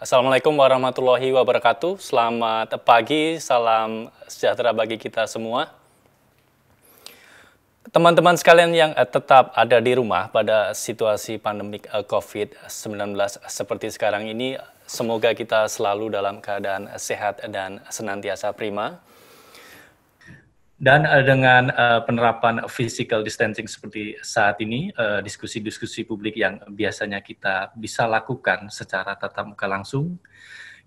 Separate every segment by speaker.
Speaker 1: Assalamualaikum warahmatullahi wabarakatuh. Selamat pagi, salam sejahtera bagi kita semua. Teman-teman sekalian yang tetap ada di rumah pada situasi pandemik COVID-19 seperti sekarang ini, semoga kita selalu dalam keadaan sehat dan senantiasa prima. Dan dengan penerapan physical distancing seperti saat ini, diskusi-diskusi publik yang biasanya kita bisa lakukan secara tatap muka langsung,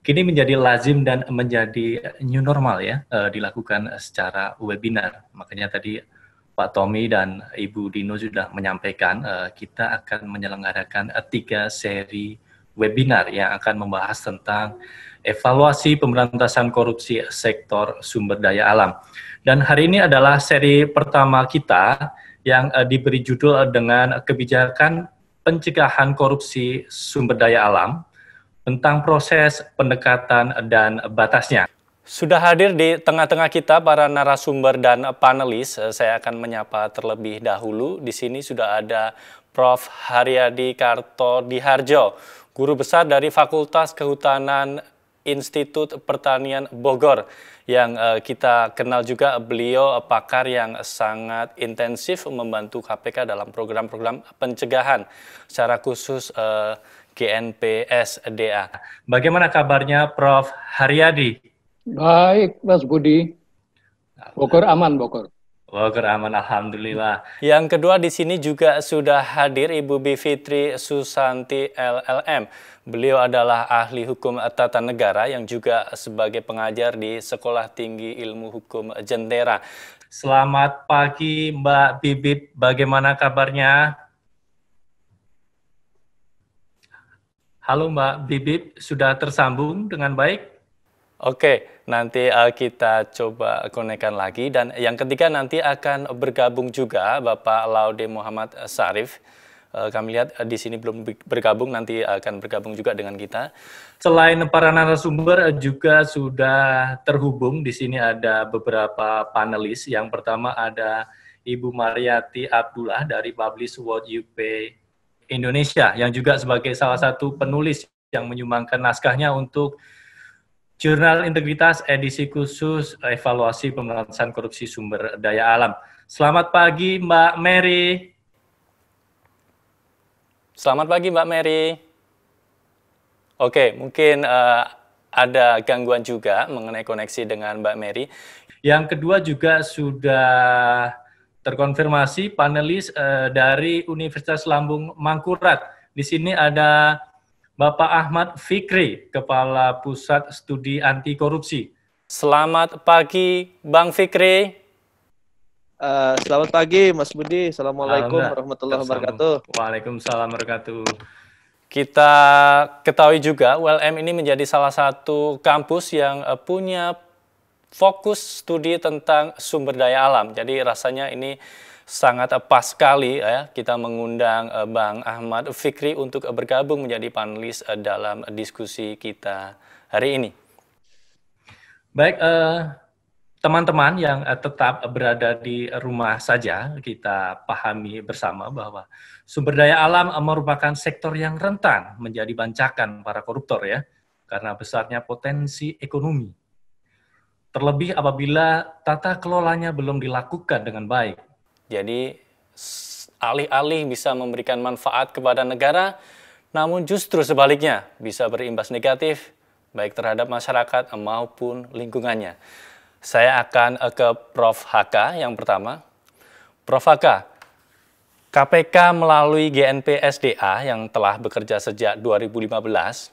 Speaker 1: kini menjadi lazim dan menjadi new normal ya, dilakukan secara webinar. Makanya tadi Pak Tommy dan Ibu Dino sudah menyampaikan kita akan menyelenggarakan 3 seri webinar yang akan membahas tentang evaluasi pemberantasan korupsi sektor sumber daya alam. Dan hari ini adalah seri pertama kita yang diberi judul dengan kebijakan pencegahan korupsi sumber daya alam tentang proses pendekatan dan batasnya. Sudah hadir di tengah-tengah kita para narasumber dan panelis. Saya akan menyapa terlebih dahulu. Di sini sudah ada Prof. Haryadi Kartodiharjo, Guru Besar dari Fakultas Kehutanan Institut Pertanian Bogor, yang kita kenal juga beliau pakar yang sangat intensif membantu KPK dalam program-program pencegahan, secara khusus GNPSDA. Bagaimana kabarnya Prof. Haryadi?
Speaker 2: Baik, Mas Budi. Bogor aman, Bogor.
Speaker 1: Bogor aman, alhamdulillah. Yang kedua di sini juga sudah hadir Ibu Bivitri Susanti LLM. Beliau adalah ahli hukum tata negara yang juga sebagai pengajar di Sekolah Tinggi Ilmu Hukum Jentera. Selamat pagi Mbak Bibip, bagaimana kabarnya? Halo Mbak Bibip, sudah tersambung dengan baik? Oke, nanti kita coba konekkan lagi. Dan yang ketiga nanti akan bergabung juga Bapak Laude Muhammad Sarif. Kami lihat di sini belum bergabung, nanti akan bergabung juga dengan kita. Selain para narasumber juga sudah terhubung, di sini ada beberapa panelis. Yang pertama ada Ibu Mariati Abdullah dari Publish What You Pay Indonesia, yang juga sebagai salah satu penulis yang menyumbangkan naskahnya untuk Jurnal Integritas edisi khusus evaluasi pemberantasan korupsi sumber daya alam. Selamat pagi Mbak Mary. Selamat pagi Mbak Mary. Oke, mungkin ada gangguan juga mengenai koneksi dengan Mbak Mary. Yang kedua juga sudah terkonfirmasi panelis dari Universitas Lambung Mangkurat. Di sini ada Bapak Ahmad Fikri, Kepala Pusat Studi Anti Korupsi. Selamat pagi Bang Fikri.
Speaker 3: Selamat pagi Mas Budi. Assalamualaikum warahmatullahi wabarakatuh.
Speaker 1: Waalaikumsalam warahmatullahi wabarakatuh. Kita ketahui juga ULM ini menjadi salah satu kampus yang punya fokus studi tentang sumber daya alam. Jadi rasanya ini sangat pas sekali ya kita mengundang Bang Ahmad Fikri untuk bergabung menjadi panelis dalam diskusi kita hari ini. Baik, teman-teman yang tetap berada di rumah saja, kita pahami bersama bahwa sumber daya alam merupakan sektor yang rentan menjadi bancakan para koruptor ya, karena besarnya potensi ekonomi. Terlebih apabila tata kelolanya belum dilakukan dengan baik. Jadi alih-alih bisa memberikan manfaat kepada negara, namun justru sebaliknya bisa berimbas negatif baik terhadap masyarakat maupun lingkungannya. Saya akan ke Prof. HK yang pertama. Prof. HK, KPK melalui GNPSDA yang telah bekerja sejak 2015,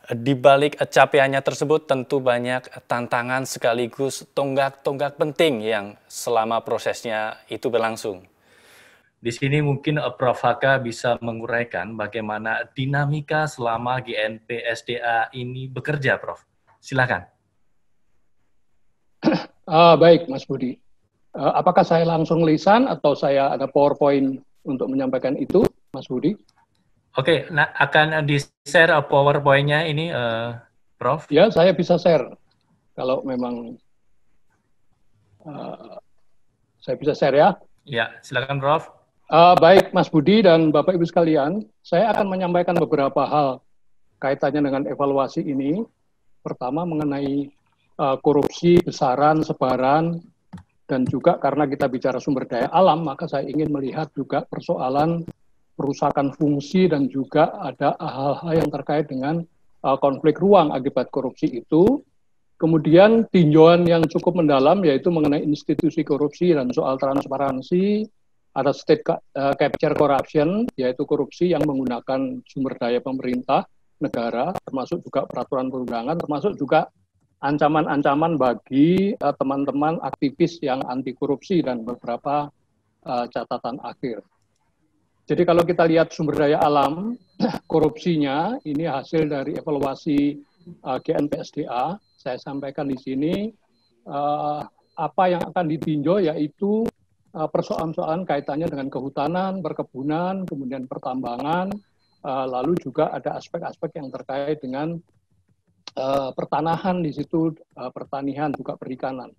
Speaker 1: di balik capaiannya tersebut tentu banyak tantangan sekaligus tonggak-tonggak penting yang selama prosesnya itu berlangsung. Di sini mungkin Prof. HK bisa menguraikan bagaimana dinamika selama GNPSDA ini bekerja, Prof. Silakan.
Speaker 2: Baik, Mas Budi. Apakah saya langsung lisan atau saya ada PowerPoint untuk menyampaikan itu, Mas Budi?
Speaker 1: Oke, nah akan di-share PowerPoint-nya ini, Prof?
Speaker 2: Ya, saya bisa share. Kalau memang saya bisa share ya.
Speaker 1: Ya, silakan Prof.
Speaker 2: Baik, Mas Budi dan Bapak Ibu sekalian, saya akan menyampaikan beberapa hal kaitannya dengan evaluasi ini, pertama mengenai korupsi, besaran, sebaran, dan juga karena kita bicara sumber daya alam, maka saya ingin melihat juga persoalan perusakan fungsi dan juga ada hal-hal yang terkait dengan konflik ruang akibat korupsi itu. Kemudian tinjauan yang cukup mendalam yaitu mengenai institusi korupsi dan soal transparansi, ada state capture corruption, yaitu korupsi yang menggunakan sumber daya pemerintah, negara, termasuk juga peraturan perundangan, termasuk juga ancaman-ancaman bagi teman-teman aktivis yang anti korupsi dan beberapa catatan akhir. Jadi kalau kita lihat sumber daya alam, korupsinya ini hasil dari evaluasi GNPSDA. Saya sampaikan di sini apa yang akan ditinjau yaitu persoalan-persoalan kaitannya dengan kehutanan, perkebunan, kemudian pertambangan, lalu juga ada aspek-aspek yang terkait dengan pertanahan di situ, pertanian juga perikanan.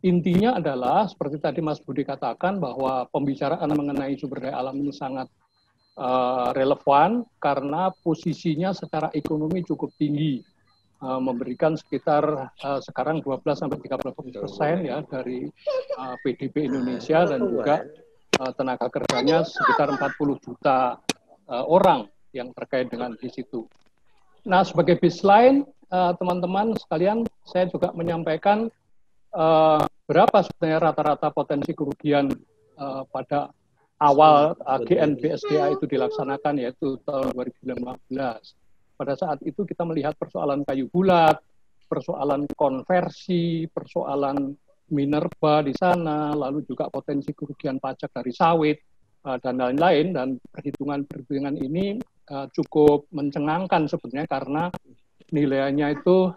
Speaker 2: Intinya adalah seperti tadi Mas Budi katakan bahwa pembicaraan mengenai sumber daya alam ini sangat relevan karena posisinya secara ekonomi cukup tinggi, memberikan sekitar sekarang 12-13% ya dari PDB Indonesia dan juga tenaga kerjanya sekitar 40 juta orang yang terkait dengan di situ. Nah, sebagai baseline, teman-teman sekalian, saya juga menyampaikan berapa sebenarnya rata-rata potensi kerugian pada awal GNPSDA itu dilaksanakan, yaitu tahun 2015. Pada saat itu kita melihat persoalan kayu bulat, persoalan konversi, persoalan minerba di sana, lalu juga potensi kerugian pajak dari sawit, dan lain-lain, dan perhitungan-perhitungan ini cukup mencengangkan sebenarnya karena nilainya itu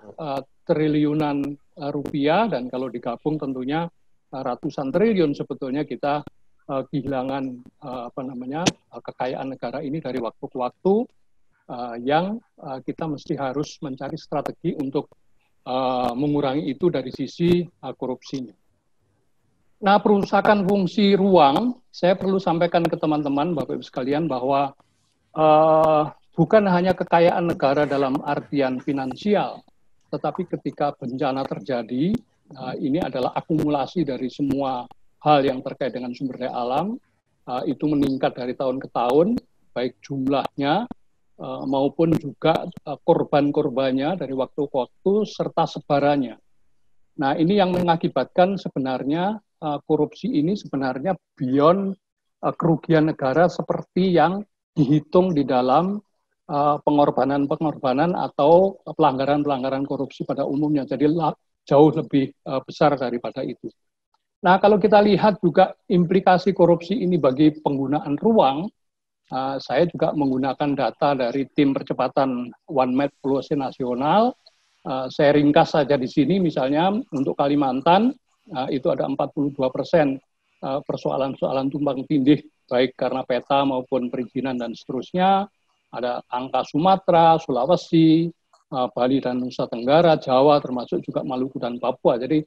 Speaker 2: triliunan rupiah, dan kalau digabung tentunya ratusan triliun sebetulnya kita kehilangan kekayaan negara ini dari waktu ke waktu, yang kita mesti harus mencari strategi untuk mengurangi itu dari sisi korupsinya. Nah, perusakan fungsi ruang, saya perlu sampaikan ke teman-teman, Bapak Ibu sekalian, bahwa bukan hanya kekayaan negara dalam artian finansial, tetapi ketika bencana terjadi, ini adalah akumulasi dari semua hal yang terkait dengan sumber daya alam, itu meningkat dari tahun ke tahun, baik jumlahnya maupun juga korban-korbannya dari waktu ke waktu, serta sebarannya. Nah, ini yang mengakibatkan sebenarnya korupsi ini sebenarnya beyond kerugian negara seperti yang dihitung di dalam pengorbanan-pengorbanan atau pelanggaran-pelanggaran korupsi pada umumnya. Jadi jauh lebih besar daripada itu. Nah, kalau kita lihat juga implikasi korupsi ini bagi penggunaan ruang, saya juga menggunakan data dari tim percepatan One Map Evaluasi Nasional. Saya ringkas saja di sini, misalnya untuk Kalimantan, itu ada 42% persoalan-persoalan tumpang tindih, baik karena peta maupun perizinan dan seterusnya. Ada angka Sumatera, Sulawesi, Bali dan Nusa Tenggara, Jawa, termasuk juga Maluku dan Papua. Jadi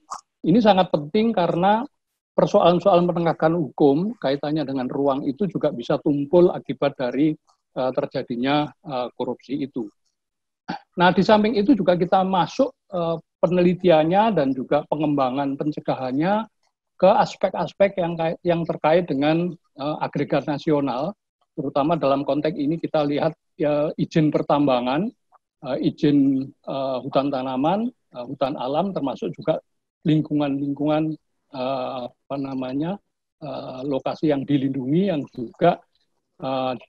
Speaker 2: ini sangat penting karena persoalan-persoalan penegakan hukum kaitannya dengan ruang itu juga bisa tumpul akibat dari terjadinya korupsi itu. Nah, di samping itu juga kita masuk penelitiannya dan juga pengembangan pencegahannya ke aspek-aspek yang terkait dengan agregat nasional, terutama dalam konteks ini kita lihat izin pertambangan, izin hutan tanaman, hutan alam, termasuk juga lingkungan-lingkungan lokasi yang dilindungi yang juga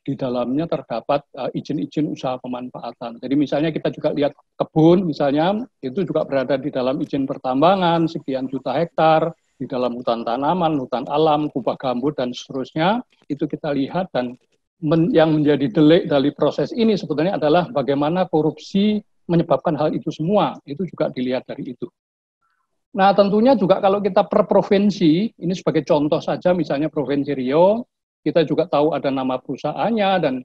Speaker 2: di dalamnya terdapat izin-izin usaha pemanfaatan. Jadi misalnya kita juga lihat kebun, misalnya itu juga berada di dalam izin pertambangan sekian juta hektar, di dalam hutan tanaman, hutan alam, kubah gambut dan seterusnya. Itu kita lihat, dan yang menjadi delik dari proses ini sebetulnya adalah bagaimana korupsi menyebabkan hal itu semua. Itu juga dilihat dari itu. Nah, tentunya juga kalau kita per provinsi, ini sebagai contoh saja, misalnya Provinsi Riau, kita juga tahu ada nama perusahaannya, dan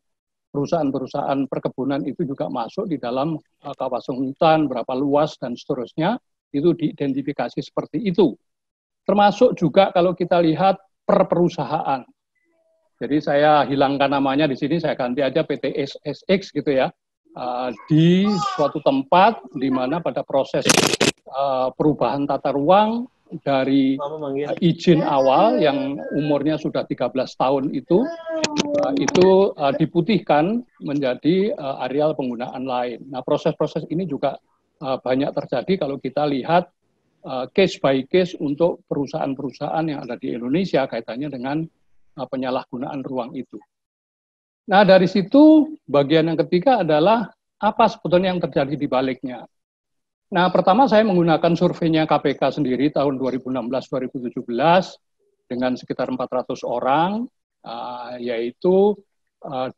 Speaker 2: perusahaan-perusahaan perkebunan itu juga masuk di dalam kawasan hutan, berapa luas, dan seterusnya, itu diidentifikasi seperti itu. Termasuk juga kalau kita lihat per perusahaan. Jadi saya hilangkan namanya di sini, saya ganti aja PT SX gitu ya. di suatu tempat di mana pada proses perubahan tata ruang dari izin awal yang umurnya sudah 13 tahun itu diputihkan menjadi areal penggunaan lain. Nah, proses-proses ini juga banyak terjadi kalau kita lihat case by case untuk perusahaan-perusahaan yang ada di Indonesia kaitannya dengan penyalahgunaan ruang itu. Nah, dari situ bagian yang ketiga adalah apa sebetulnya yang terjadi di baliknya. Nah, pertama saya menggunakan surveinya KPK sendiri tahun 2016-2017 dengan sekitar 400 orang, yaitu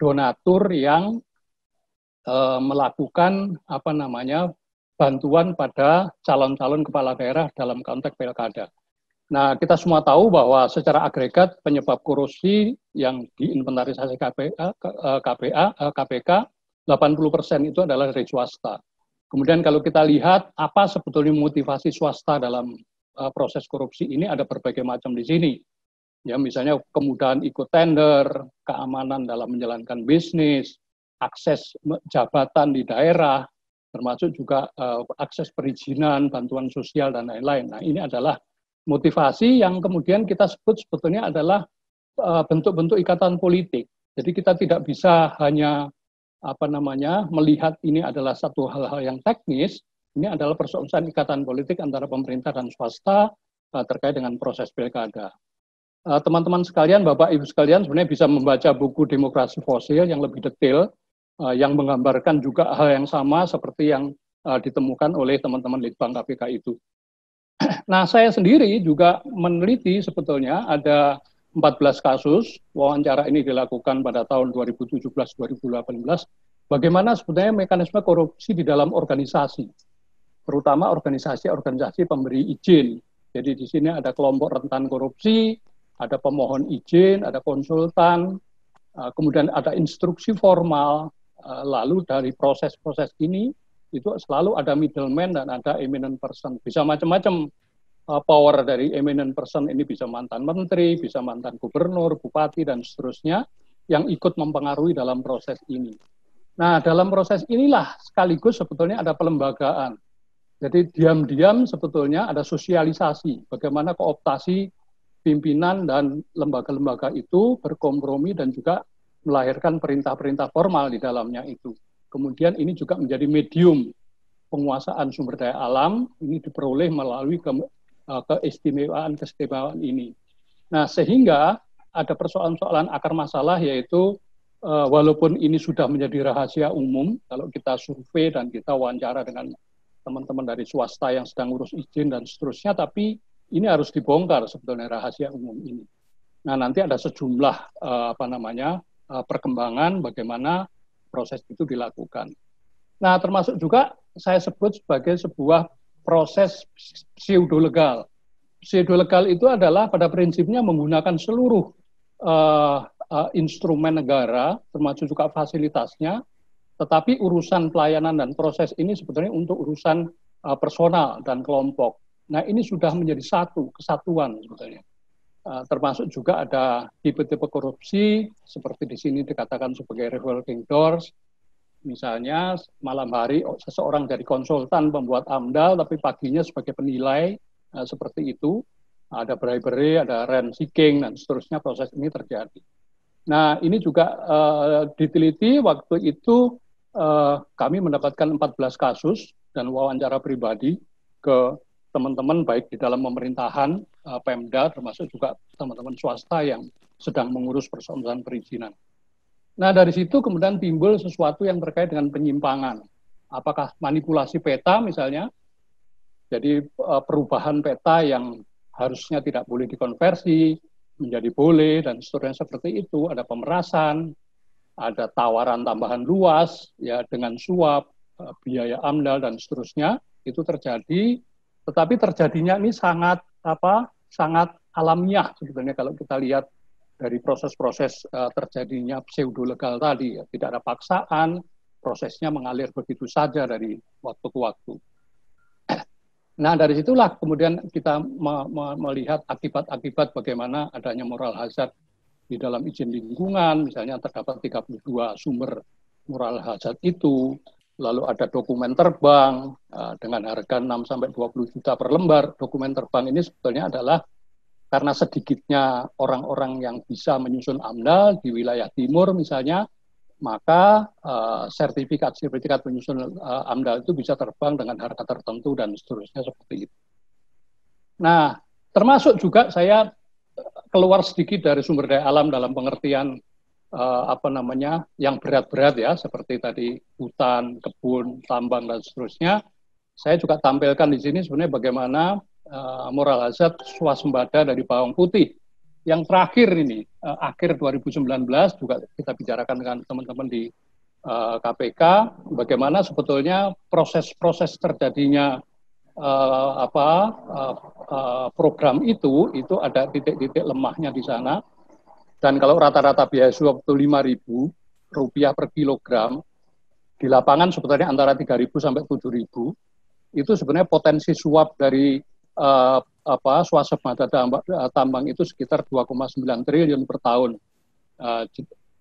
Speaker 2: donatur yang melakukan bantuan pada calon-calon kepala daerah dalam konteks pilkada. Nah, kita semua tahu bahwa secara agregat penyebab korupsi yang diinventarisasi KPK 80% itu adalah dari swasta. Kemudian kalau kita lihat apa sebetulnya motivasi swasta dalam proses korupsi ini, ada berbagai macam di sini. Ya, misalnya kemudahan ikut tender, keamanan dalam menjalankan bisnis, akses jabatan di daerah, termasuk juga akses perizinan, bantuan sosial dan lain-lain. Nah, ini adalah motivasi yang kemudian kita sebut sebetulnya adalah bentuk-bentuk ikatan politik. Jadi kita tidak bisa hanya melihat ini adalah satu hal-hal yang teknis, ini adalah persoalan ikatan politik antara pemerintah dan swasta terkait dengan proses pilkada. Teman-teman sekalian, Bapak Ibu sekalian sebenarnya bisa membaca buku Demokrasi Fosil yang lebih detail, yang menggambarkan juga hal yang sama seperti yang ditemukan oleh teman-teman Litbang KPK itu. Nah, saya sendiri juga meneliti sebetulnya ada 14 kasus, wawancara ini dilakukan pada tahun 2017-2018, bagaimana sebetulnya mekanisme korupsi di dalam organisasi, terutama organisasi-organisasi pemberi izin. Jadi di sini ada kelompok rentan korupsi, ada pemohon izin, ada konsultan, kemudian ada instruksi formal, lalu dari proses-proses ini, itu selalu ada middleman dan ada eminent person, bisa macam-macam. Power dari eminent person ini bisa mantan menteri, bisa mantan gubernur, bupati, dan seterusnya yang ikut mempengaruhi dalam proses ini. Nah, dalam proses inilah sekaligus sebetulnya ada pelembagaan. Jadi diam-diam sebetulnya ada sosialisasi, bagaimana kooptasi pimpinan dan lembaga-lembaga itu berkompromi dan juga melahirkan perintah-perintah formal di dalamnya itu. Kemudian ini juga menjadi medium penguasaan sumber daya alam, ini diperoleh melalui keistimewaan ini. Nah, sehingga ada persoalan-persoalan akar masalah, yaitu walaupun ini sudah menjadi rahasia umum, kalau kita survei dan kita wawancara dengan teman-teman dari swasta yang sedang ngurus izin dan seterusnya, tapi ini harus dibongkar sebetulnya rahasia umum ini. Nah, nanti ada sejumlah perkembangan bagaimana proses itu dilakukan. Nah, termasuk juga saya sebut sebagai sebuah proses pseudo-legal. Pseudo-legal itu adalah pada prinsipnya menggunakan seluruh instrumen negara, termasuk juga fasilitasnya, tetapi urusan pelayanan dan proses ini sebetulnya untuk urusan personal dan kelompok. Nah, ini sudah menjadi satu kesatuan sebetulnya. Termasuk juga ada tipe-tipe korupsi, seperti di sini dikatakan sebagai revolving doors. Misalnya malam hari seseorang dari konsultan pembuat AMDAL, tapi paginya sebagai penilai, seperti itu. Ada bribery, ada rent seeking, dan seterusnya proses ini terjadi. Nah, ini juga diteliti waktu itu kami mendapatkan 14 kasus dan wawancara pribadi ke teman-teman baik di dalam pemerintahan, Pemda, termasuk juga teman-teman swasta yang sedang mengurus persoalan perizinan. Nah, dari situ kemudian timbul sesuatu yang terkait dengan penyimpangan. Apakah manipulasi peta misalnya, jadi perubahan peta yang harusnya tidak boleh dikonversi menjadi boleh, dan seterusnya seperti itu. Ada pemerasan, ada tawaran tambahan luas, ya dengan suap, biaya AMDAL, dan seterusnya, itu terjadi. Tetapi terjadinya ini sangat alamiah sebetulnya kalau kita lihat dari proses-proses terjadinya pseudo-legal tadi, ya. Tidak ada paksaan, prosesnya mengalir begitu saja dari waktu ke waktu. Nah, dari situlah kemudian kita melihat akibat-akibat bagaimana adanya moral hazard di dalam izin lingkungan, misalnya terdapat 32 sumber moral hazard itu, lalu ada dokumen terbang dengan harga 6-20 juta per lembar. Dokumen terbang ini sebetulnya adalah karena sedikitnya orang-orang yang bisa menyusun AMDAL di wilayah timur misalnya, maka sertifikat penyusun AMDAL itu bisa terbang dengan harga tertentu dan seterusnya seperti itu. Nah, termasuk juga saya keluar sedikit dari sumber daya alam dalam pengertian yang berat-berat ya, seperti tadi hutan, kebun, tambang dan seterusnya. Saya juga tampilkan di sini sebenarnya bagaimana moral hazard swasembada dari bawang putih. Yang terakhir ini, akhir 2019 juga kita bicarakan dengan teman-teman di KPK, bagaimana sebetulnya proses-proses terjadinya program itu ada titik-titik lemahnya di sana. Dan kalau rata-rata biaya suap itu Rp5.000 per kilogram, di lapangan sebetulnya antara 3.000 sampai 7.000, itu sebenarnya potensi suap dari swasembada tambang itu sekitar 2,9 triliun per tahun.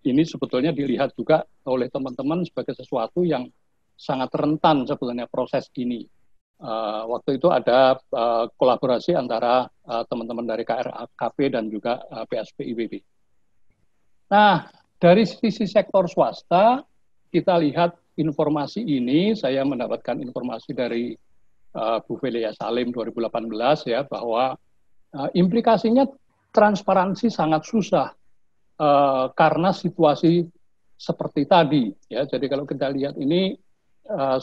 Speaker 2: Ini sebetulnya dilihat juga oleh teman-teman sebagai sesuatu yang sangat rentan sebetulnya proses ini. Waktu itu ada kolaborasi antara teman-teman dari KRKP dan juga PSPIBB. Nah, dari sisi sektor swasta, kita lihat informasi ini, saya mendapatkan informasi dari Bu Velia Salim 2018 ya, bahwa implikasinya transparansi sangat susah karena situasi seperti tadi ya. Jadi kalau kita lihat ini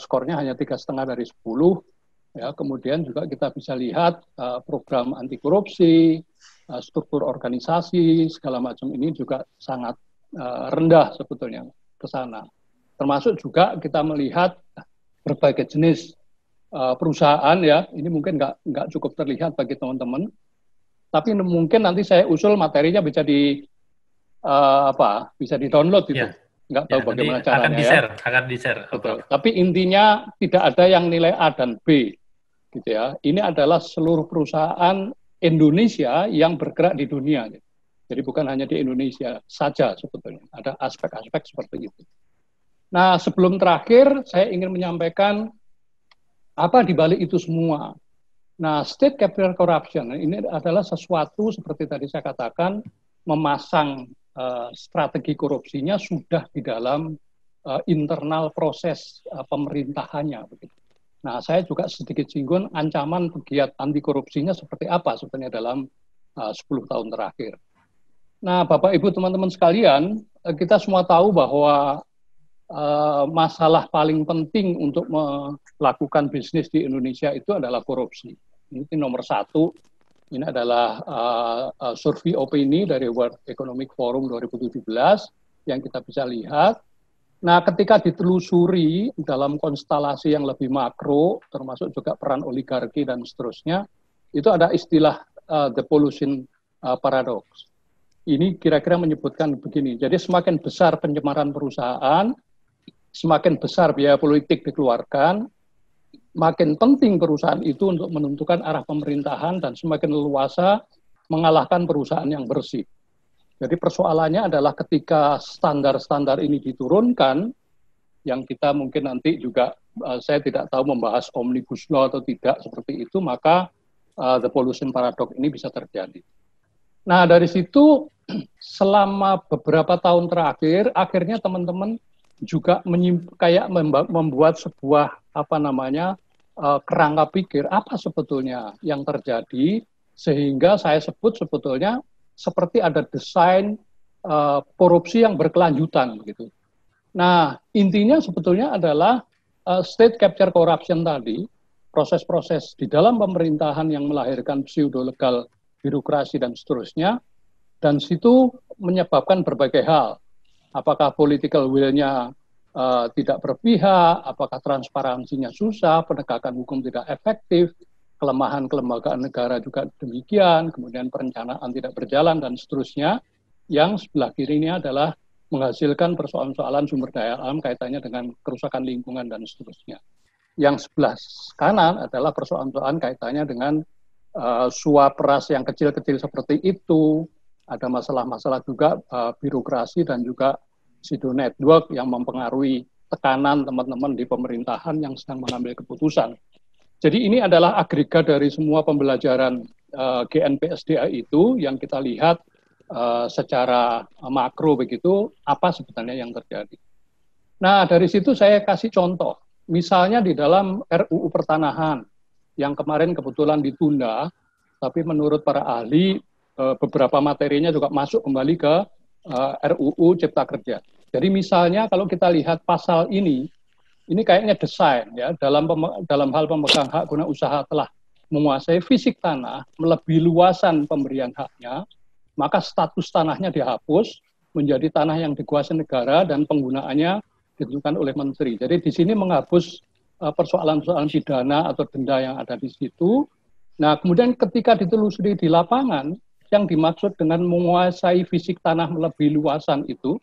Speaker 2: skornya hanya 3,5 dari 10 ya. Kemudian juga kita bisa lihat program anti korupsi, struktur organisasi segala macam ini juga sangat rendah sebetulnya ke sana. Termasuk juga kita melihat berbagai jenis perusahaan ya, ini mungkin nggak cukup terlihat bagi teman-teman, tapi mungkin nanti saya usul materinya bisa bisa di-download gitu. Nggak tahu bagaimana caranya
Speaker 1: akan di-share.
Speaker 2: Betul. Tapi intinya tidak ada yang nilai A dan B gitu ya. Ini adalah seluruh perusahaan Indonesia yang bergerak di dunia. Gitu. Jadi bukan hanya di Indonesia saja sebetulnya. Ada aspek-aspek seperti itu. Nah, sebelum terakhir saya ingin menyampaikan apa di balik itu semua. Nah, state capital corruption ini adalah sesuatu seperti tadi saya katakan, memasang strategi korupsinya sudah di dalam internal proses pemerintahannya. Begitu. Nah, saya juga sedikit singgung ancaman pegiat anti korupsinya seperti apa sebenarnya dalam 10 tahun terakhir. Nah, Bapak Ibu teman-teman sekalian, kita semua tahu bahwa masalah paling penting untuk melakukan bisnis di Indonesia itu adalah korupsi. Ini nomor satu. Ini adalah survei opini dari World Economic Forum 2017 yang kita bisa lihat. Nah, ketika ditelusuri dalam konstelasi yang lebih makro, termasuk juga peran oligarki dan seterusnya, itu ada istilah the pollution paradox. Ini kira-kira menyebutkan begini, jadi semakin besar pencemaran perusahaan, semakin besar biaya politik dikeluarkan, makin penting perusahaan itu untuk menentukan arah pemerintahan dan semakin leluasa mengalahkan perusahaan yang bersih. Jadi persoalannya adalah ketika standar-standar ini diturunkan, yang kita mungkin nanti juga, saya tidak tahu membahas Omnibus Law atau tidak seperti itu, maka the pollution paradox ini bisa terjadi. Nah, dari situ selama beberapa tahun terakhir, akhirnya teman-teman juga membuat sebuah kerangka pikir apa sebetulnya yang terjadi, sehingga saya sebut sebetulnya seperti ada desain korupsi yang berkelanjutan gitu. Nah, intinya sebetulnya adalah state capture corruption tadi, proses-proses di dalam pemerintahan yang melahirkan pseudo-legal birokrasi dan seterusnya, dan situ menyebabkan berbagai hal. Apakah political will-nya tidak berpihak, apakah transparansinya susah, penegakan hukum tidak efektif, kelemahan kelembagaan negara juga demikian, kemudian perencanaan tidak berjalan, dan seterusnya. Yang sebelah kiri ini adalah menghasilkan persoalan-persoalan sumber daya alam kaitannya dengan kerusakan lingkungan dan seterusnya. Yang sebelah kanan adalah persoalan-persoalan kaitannya dengan suap peras yang kecil-kecil seperti itu, ada masalah-masalah juga birokrasi dan juga pseudo network yang mempengaruhi tekanan teman-teman di pemerintahan yang sedang mengambil keputusan. Jadi ini adalah agregat dari semua pembelajaran GNPSDA itu yang kita lihat secara makro begitu, apa sebenarnya yang terjadi. Nah, dari situ saya kasih contoh. Misalnya di dalam RUU Pertanahan yang kemarin kebetulan ditunda, tapi menurut para ahli beberapa materinya juga masuk kembali ke RUU Cipta Kerja. Jadi misalnya kalau kita lihat pasal ini kayaknya desain ya dalam hal pemegang hak guna usaha telah menguasai fisik tanah melebihi luasan pemberian haknya, maka status tanahnya dihapus menjadi tanah yang dikuasai negara dan penggunaannya ditentukan oleh menteri. Jadi di sini menghapus persoalan-persoalan pidana atau denda yang ada di situ. Nah, kemudian ketika ditelusuri di lapangan, yang dimaksud dengan menguasai fisik tanah melebihi luasan itu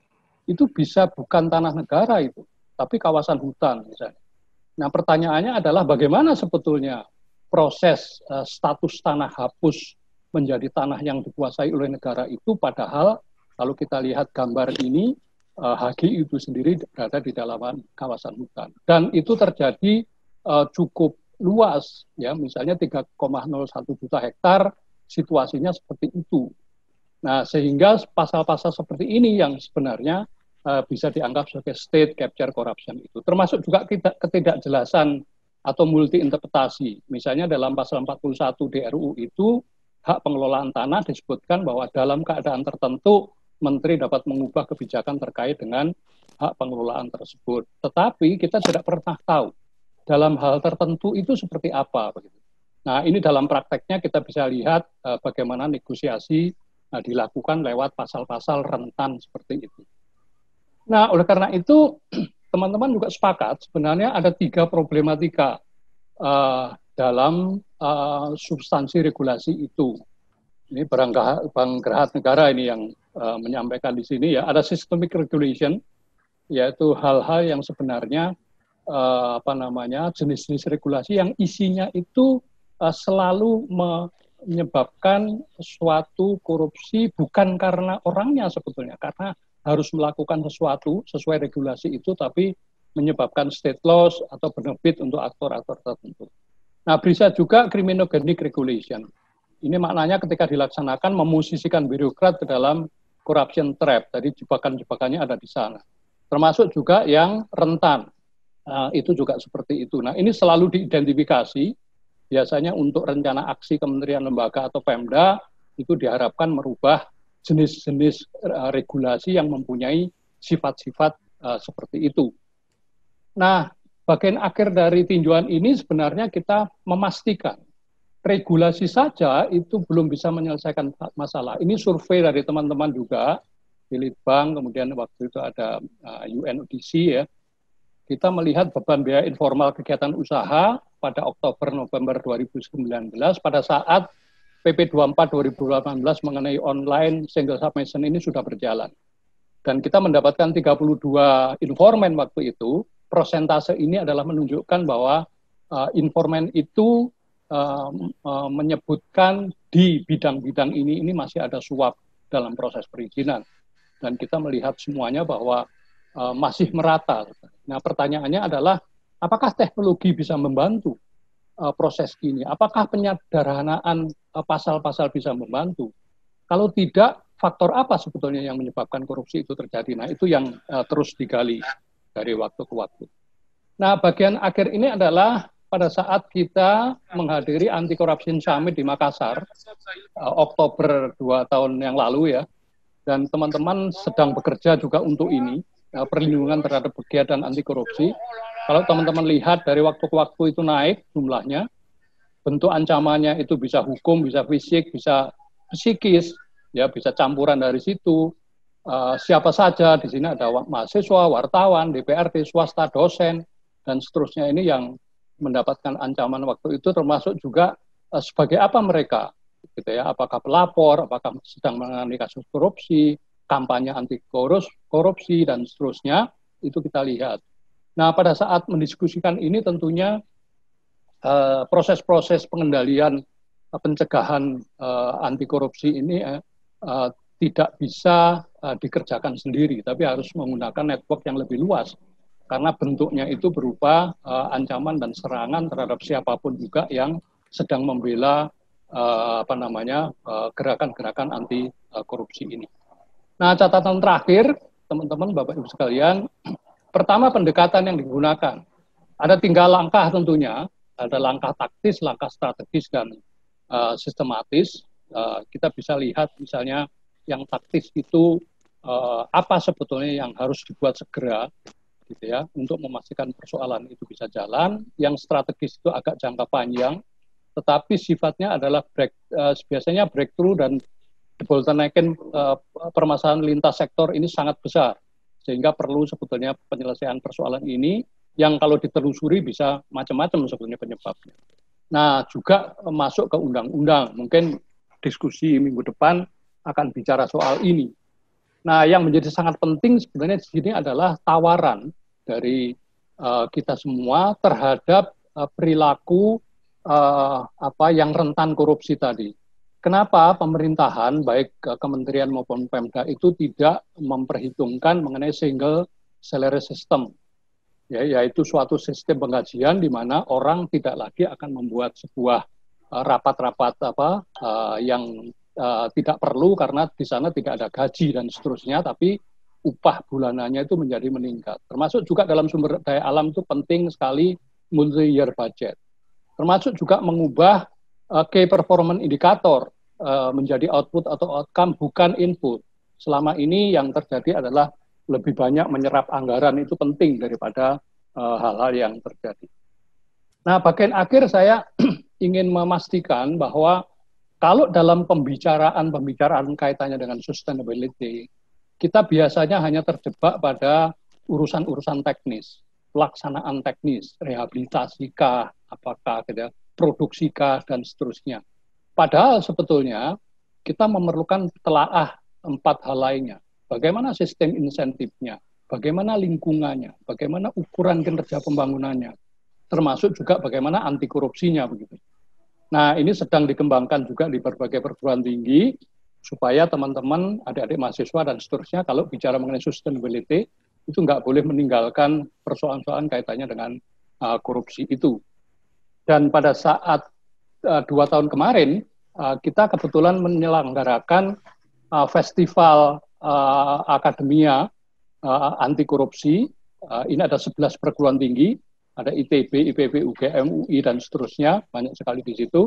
Speaker 2: bisa bukan tanah negara itu, tapi kawasan hutan misalnya. Nah, pertanyaannya adalah bagaimana sebetulnya proses status tanah hapus menjadi tanah yang dikuasai oleh negara itu, padahal kalau kita lihat gambar ini, HGI itu sendiri berada di dalam kawasan hutan. Dan itu terjadi cukup luas, ya, misalnya 3,01 juta hektar, situasinya seperti itu. Nah, sehingga pasal-pasal seperti ini yang sebenarnya bisa dianggap sebagai state capture corruption itu. Termasuk juga ketidakjelasan atau multi interpretasi. Misalnya dalam pasal 41 DRU itu, hak pengelolaan tanah disebutkan bahwa dalam keadaan tertentu, menteri dapat mengubah kebijakan terkait dengan hak pengelolaan tersebut. Tetapi kita tidak pernah tahu dalam hal tertentu itu seperti apa. Nah, ini dalam prakteknya kita bisa lihat bagaimana negosiasi dilakukan lewat pasal-pasal rentan seperti itu. Nah, oleh karena itu, teman-teman juga sepakat sebenarnya ada 3 problematika dalam substansi regulasi itu. Ini Bang Gerhat Negara ini yang menyampaikan di sini ya. Ada systemic regulation, yaitu hal-hal yang sebenarnya jenis-jenis regulasi yang isinya itu selalu menyebabkan suatu korupsi bukan karena orangnya sebetulnya, karena harus melakukan sesuatu sesuai regulasi itu, tapi menyebabkan state loss atau benefit untuk aktor-aktor tertentu. Nah, bisa juga criminogenic regulation. Ini maknanya ketika dilaksanakan memosisikan birokrat ke dalam corruption trap. Jadi jebakan-jebakannya ada di sana. Termasuk juga yang rentan. Itu juga seperti itu. Nah, ini selalu diidentifikasi. Biasanya untuk rencana aksi kementerian lembaga atau Pemda, itu diharapkan merubah jenis-jenis regulasi yang mempunyai sifat-sifat seperti itu. Nah, bagian akhir dari tinjauan ini sebenarnya kita memastikan regulasi saja itu belum bisa menyelesaikan masalah. Ini survei dari teman-teman juga, di Litbang, kemudian waktu itu ada UNODC ya. Kita melihat beban biaya informal kegiatan usaha pada Oktober-November 2019 pada saat PP 24 2018 mengenai online single submission ini sudah berjalan. Dan kita mendapatkan 32 informan waktu itu. Persentase ini adalah menunjukkan bahwa informan itu menyebutkan di bidang-bidang ini masih ada suap dalam proses perizinan. Dan kita melihat semuanya bahwa masih merata. Nah, pertanyaannya adalah apakah teknologi bisa membantu proses ini? Apakah penyederhanaan pasal-pasal bisa membantu? Kalau tidak, faktor apa sebetulnya yang menyebabkan korupsi itu terjadi? Nah, itu yang terus digali dari waktu ke waktu. Nah, bagian akhir ini adalah pada saat kita menghadiri Anti Corruption Summit di Makassar, Oktober 2 tahun yang lalu ya, dan teman-teman sedang bekerja juga untuk ini, perlindungan terhadap pegiat dan anti korupsi. Kalau teman-teman lihat dari waktu ke waktu itu naik jumlahnya, bentuk ancamannya itu bisa hukum, bisa fisik, bisa psikis, ya bisa campuran dari situ. Siapa saja di sini ada mahasiswa, wartawan, DPRD, swasta, dosen, dan seterusnya ini yang mendapatkan ancaman waktu itu, termasuk juga sebagai apa mereka, gitu ya, apakah pelapor, apakah sedang menangani kasus korupsi, kampanye anti korupsi dan seterusnya, itu kita lihat. Nah, pada saat mendiskusikan ini tentunya proses-proses pengendalian pencegahan anti korupsi ini tidak bisa dikerjakan sendiri, tapi harus menggunakan network yang lebih luas. Karena bentuknya itu berupa ancaman dan serangan terhadap siapapun juga yang sedang membela gerakan-gerakan anti korupsi ini. Nah, catatan terakhir, teman-teman, Bapak Ibu sekalian, pertama pendekatan yang digunakan. Ada 3 langkah tentunya, ada langkah taktis, langkah strategis, dan sistematis. Kita bisa lihat misalnya yang taktis itu apa sebetulnya yang harus dibuat segera, gitu ya, untuk memastikan persoalan itu bisa jalan. Yang strategis itu agak jangka panjang, tetapi sifatnya adalah biasanya breakthrough dan bottlenecking permasalahan lintas sektor ini sangat besar, sehingga perlu sebetulnya penyelesaian persoalan ini yang kalau ditelusuri bisa macam-macam sebetulnya penyebabnya. Nah, juga masuk ke undang-undang, mungkin diskusi minggu depan akan bicara soal ini. Nah, yang menjadi sangat penting sebenarnya di sini adalah tawaran dari kita semua terhadap perilaku yang rentan korupsi tadi. Kenapa pemerintahan, baik kementerian maupun Pemda itu tidak memperhitungkan mengenai single salary system, yaitu suatu sistem penggajian di mana orang tidak lagi akan membuat sebuah rapat-rapat yang tidak perlu karena di sana tidak ada gaji dan seterusnya, tapi upah bulanannya itu menjadi meningkat. Termasuk juga dalam sumber daya alam itu penting sekali multi-year budget. Termasuk juga mengubah key performance indicator menjadi output atau outcome bukan input. Selama ini yang terjadi adalah lebih banyak menyerap anggaran, itu penting daripada hal-hal yang terjadi. Nah, bagian akhir saya ingin memastikan bahwa kalau dalam pembicaraan kaitannya dengan sustainability, kita biasanya hanya terjebak pada urusan-urusan teknis, pelaksanaan teknis, rehabilitasikah, apakah produksikah, dan seterusnya. Padahal sebetulnya kita memerlukan telaah 4 hal lainnya. Bagaimana sistem insentifnya, bagaimana lingkungannya, bagaimana ukuran kinerja pembangunannya, termasuk juga bagaimana anti korupsinya begitu. Nah, ini sedang dikembangkan juga di berbagai perguruan tinggi supaya teman-teman, adik-adik mahasiswa dan seterusnya kalau bicara mengenai sustainability itu nggak boleh meninggalkan persoalan-persoalan kaitannya dengan korupsi itu. Dan pada saat 2 tahun kemarin kita kebetulan menyelenggarakan festival akademia anti korupsi. Ini ada 11 perguruan tinggi, ada ITB, IPB, UGM, UI, dan seterusnya, banyak sekali di situ,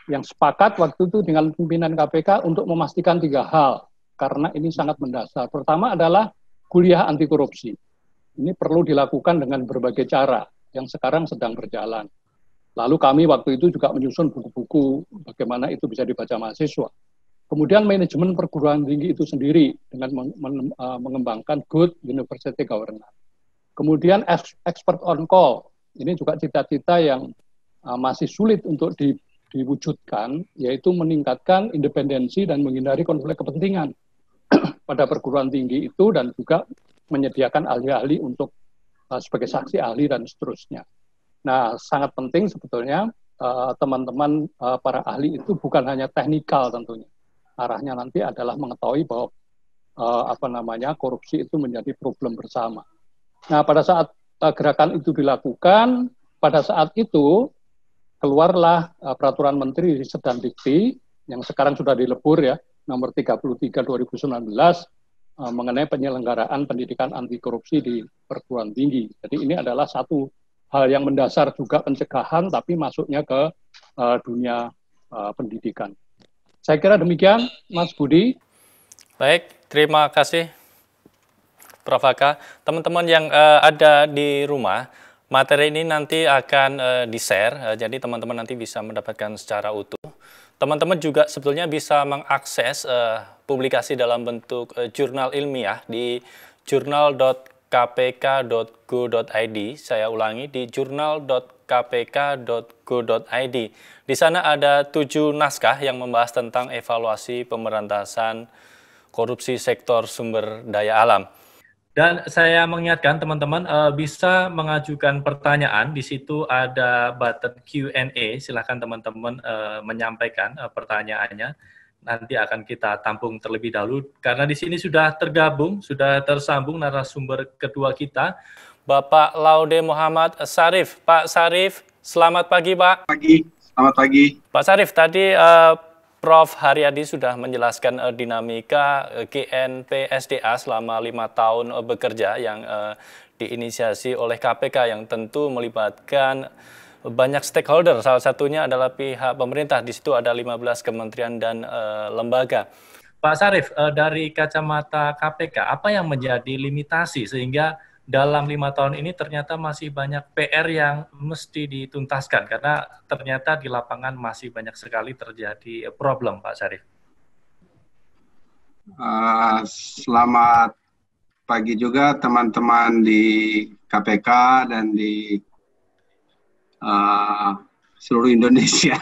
Speaker 2: yang sepakat waktu itu dengan pimpinan KPK untuk memastikan 3 hal, karena ini sangat mendasar. Pertama adalah kuliah anti korupsi. Ini perlu dilakukan dengan berbagai cara, yang sekarang sedang berjalan. Lalu kami waktu itu juga menyusun buku-buku bagaimana itu bisa dibaca mahasiswa. Kemudian manajemen perguruan tinggi itu sendiri dengan mengembangkan good university governance. Kemudian expert on call, ini juga cita-cita yang masih sulit untuk diwujudkan, yaitu meningkatkan independensi dan menghindari konflik kepentingan pada perguruan tinggi itu, dan juga menyediakan ahli-ahli untuk sebagai saksi ahli dan seterusnya. Nah, sangat penting sebetulnya teman-teman para ahli itu bukan hanya teknikal tentunya. Arahnya nanti adalah mengetahui bahwa korupsi itu menjadi problem bersama. Nah, pada saat gerakan itu dilakukan, pada saat itu keluarlah peraturan menteri Sedang Dikti yang sekarang sudah dilebur ya, nomor 33 2019 mengenai penyelenggaraan pendidikan anti korupsi di perguruan tinggi. Jadi ini adalah satu hal yang mendasar juga pencegahan, tapi masuknya ke dunia pendidikan. Saya kira demikian, Mas Budi.
Speaker 1: Baik, terima kasih Prof. Haka. Teman-teman yang ada di rumah, materi ini nanti akan di-share, jadi teman-teman nanti bisa mendapatkan secara utuh. Teman-teman juga sebetulnya bisa mengakses publikasi dalam bentuk jurnal ilmiah di jurnal.kpk.go.id. Saya ulangi, di jurnal.kpk.go.id. Di sana ada 7 naskah yang membahas tentang evaluasi pemberantasan korupsi sektor sumber daya alam. Dan saya mengingatkan teman-teman bisa mengajukan pertanyaan. Di situ ada button Q&A. Silakan teman-teman menyampaikan pertanyaannya. nanti akan kita tampung terlebih dahulu karena di sini sudah tersambung narasumber kedua kita, Bapak Laude Muhammad Syarif. Pak Syarif, selamat pagi, Pak.
Speaker 4: Selamat pagi.
Speaker 1: Pak Syarif, tadi Prof. Haryadi sudah menjelaskan dinamika GNP SDA selama 5 tahun bekerja yang diinisiasi oleh KPK yang tentu melibatkan banyak stakeholder, salah satunya adalah pihak pemerintah. Di situ ada 15 kementerian dan lembaga. Pak Syarif, dari kacamata KPK, apa yang menjadi limitasi sehingga dalam 5 tahun ini ternyata masih banyak PR yang mesti dituntaskan karena ternyata di lapangan masih banyak sekali terjadi problem, Pak Syarif?
Speaker 4: Selamat pagi juga teman-teman di KPK dan di seluruh Indonesia.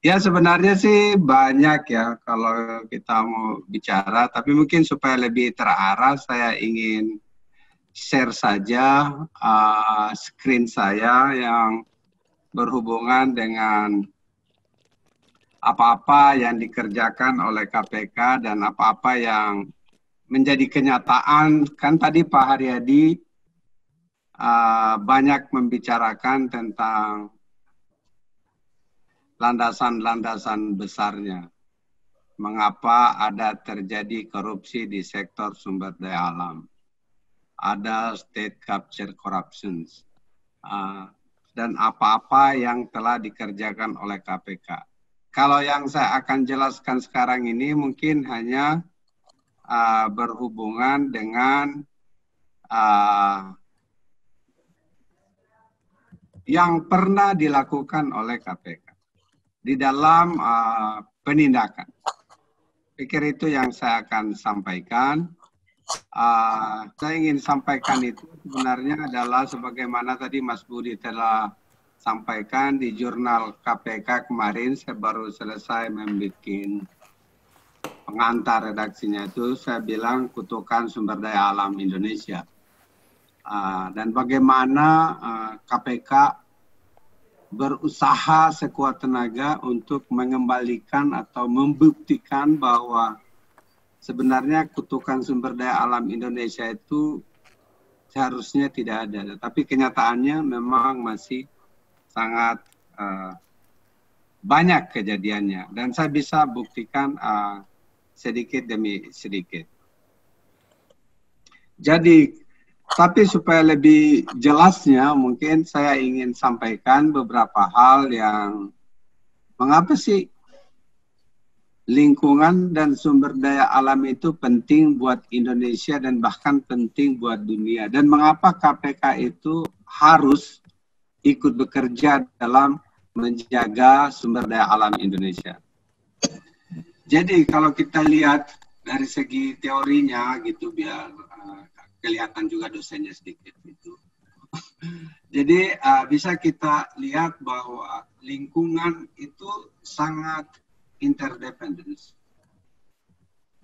Speaker 4: Ya sebenarnya sih banyak ya kalau kita mau bicara, tapi mungkin supaya lebih terarah saya ingin share saja screen saya yang berhubungan dengan apa-apa yang dikerjakan oleh KPK dan apa-apa yang menjadi kenyataan. Kan tadi Pak Haryadi banyak membicarakan tentang landasan-landasan besarnya. Mengapa ada terjadi korupsi di sektor sumber daya alam. Ada state capture corruptions. Dan apa-apa yang telah dikerjakan oleh KPK. Kalau yang saya akan jelaskan sekarang ini mungkin hanya berhubungan dengan yang pernah dilakukan oleh KPK di dalam penindakan. Pikir itu yang saya akan sampaikan. Saya ingin sampaikan itu sebenarnya adalah sebagaimana tadi Mas Budi telah sampaikan di jurnal KPK kemarin, saya baru selesai membuat pengantar redaksinya itu, saya bilang kutukan sumber daya alam Indonesia. Dan bagaimana KPK berusaha sekuat tenaga untuk mengembalikan atau membuktikan bahwa sebenarnya kutukan sumber daya alam Indonesia itu seharusnya tidak ada. Tapi kenyataannya memang masih sangat banyak kejadiannya. Dan saya bisa buktikan sedikit demi sedikit. Jadi, tapi supaya lebih jelasnya mungkin saya ingin sampaikan beberapa hal yang mengapa sih lingkungan dan sumber daya alam itu penting buat Indonesia dan bahkan penting buat dunia. Dan mengapa KPK itu harus ikut bekerja dalam menjaga sumber daya alam Indonesia. Jadi kalau kita lihat dari segi teorinya gitu biar kelihatan juga dosennya sedikit gitu. Jadi bisa kita lihat bahwa lingkungan itu sangat interdependence.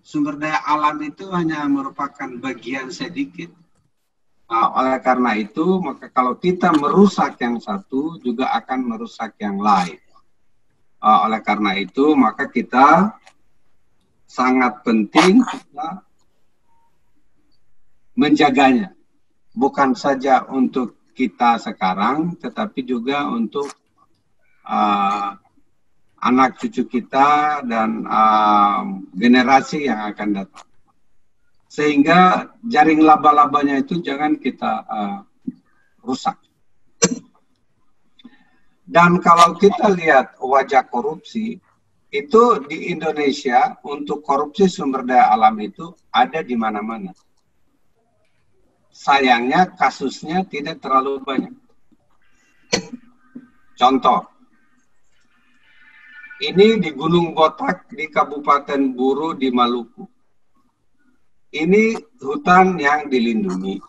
Speaker 4: Sumber daya alam itu hanya merupakan bagian sedikit. Oleh karena itu, maka kalau kita merusak yang satu, juga akan merusak yang lain. Oleh karena itu, maka kita sangat penting kita menjaganya. Bukan saja untuk kita sekarang, tetapi juga untuk anak cucu kita dan generasi yang akan datang. Sehingga jaring laba-labanya itu jangan kita rusak. Dan kalau kita lihat wajah korupsi, itu di Indonesia untuk korupsi sumber daya alam itu ada di mana-mana. Sayangnya kasusnya tidak terlalu banyak. Contoh, ini di Gunung Botak di Kabupaten Buru di Maluku. Ini hutan yang dilindungi,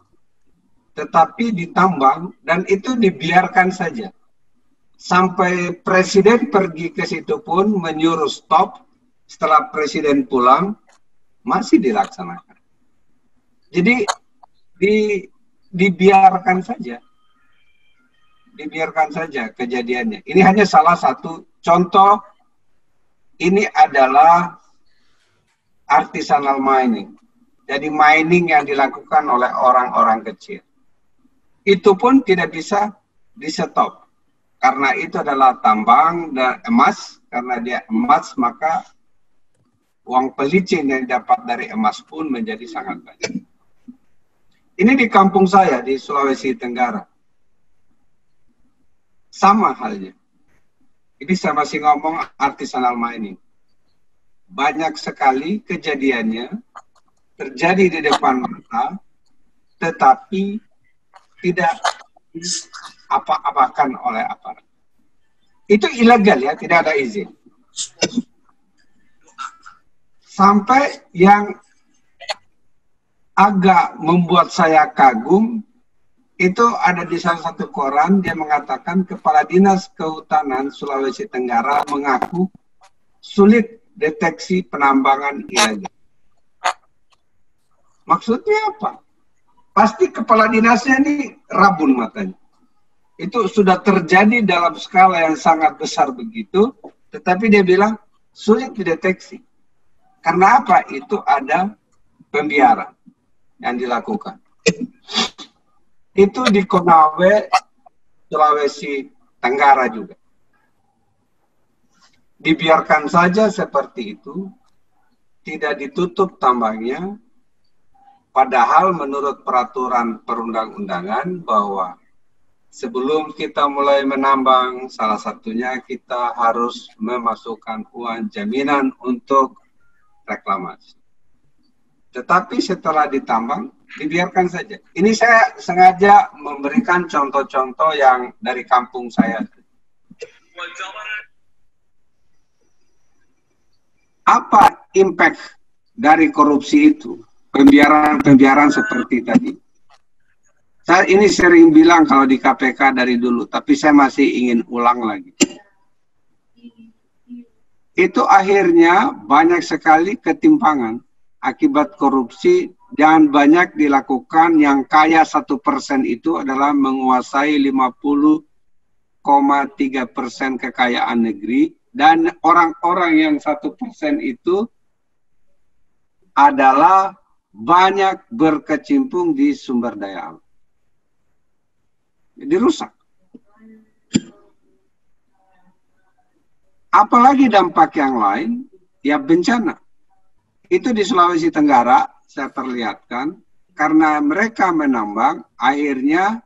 Speaker 4: tetapi ditambang dan itu dibiarkan saja. Sampai presiden pergi ke situ pun menyuruh stop, setelah presiden pulang masih dilaksanakan. Jadi dibiarkan saja. Dibiarkan saja kejadiannya. Ini hanya salah satu contoh ini adalah artisanal mining. Jadi mining yang dilakukan oleh orang-orang kecil. Itu pun tidak bisa di-stop. Karena itu adalah tambang dan emas. Karena dia emas, maka uang pelicin yang didapat dari emas pun menjadi sangat banyak. Ini di kampung saya, di Sulawesi Tenggara. Sama halnya. Ini saya masih ngomong artisanal mining. Banyak sekali kejadiannya terjadi di depan mata, tetapi tidak apa-apakan oleh aparat. Itu ilegal ya, tidak ada izin. Sampai yang agak membuat saya kagum, itu ada di salah satu koran, dia mengatakan Kepala Dinas Kehutanan Sulawesi Tenggara mengaku sulit deteksi penambangan ilegal. Maksudnya apa? Pasti kepala dinasnya ini rabun matanya. Itu sudah terjadi dalam skala yang sangat besar begitu, tetapi dia bilang sulit dideteksi. Karena apa? Itu ada pembiaran yang dilakukan. Itu di Konawe, Sulawesi Tenggara juga. Dibiarkan saja seperti itu, tidak ditutup tambangnya, padahal menurut peraturan perundang-undangan bahwa sebelum kita mulai menambang, salah satunya kita harus memasukkan uang jaminan untuk reklamasi. Tetapi setelah ditambang, dibiarkan saja. Ini saya sengaja memberikan contoh-contoh yang dari kampung saya. Apa impact dari korupsi itu? Pembiaran seperti tadi. Saya ini sering bilang kalau di KPK dari dulu, tapi saya masih ingin ulang lagi. Itu akhirnya banyak sekali ketimpangan akibat korupsi dan banyak dilakukan yang kaya 1% itu adalah menguasai 50,3% kekayaan negeri dan orang-orang yang 1% itu adalah banyak berkecimpung di sumber daya alam. Jadi rusak. Apalagi dampak yang lain, ya bencana. Itu di Sulawesi Tenggara, saya perlihatkan, karena mereka menambang, akhirnya